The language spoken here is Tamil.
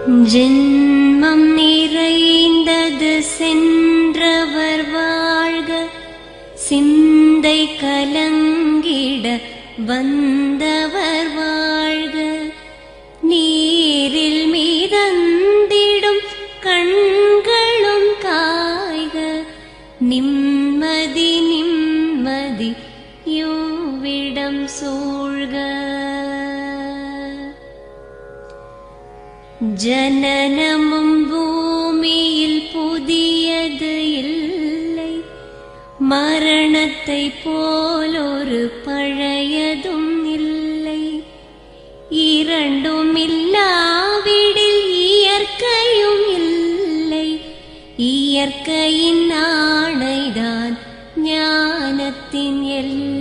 ஜென்மம் நிறைந்தது சென்றவர் வாழ்க, சிந்தை கலங்கிட வந்தவர் வாழ்க. நீரில் மிதந்திடும் கண்களும் காய்க, நிம்மதி நிம்மதி யோவிடம் சூழ்க. ஜனனமும் பூமியில் புதியது இல்லை, மரணத்தை போலொரு பழையதும் இல்லை. இரண்டும் இல்லாவிடில் இயற்கையும் இல்லை, இயற்கையின் ஆணைதான் ஞானத்தின் எல்லை.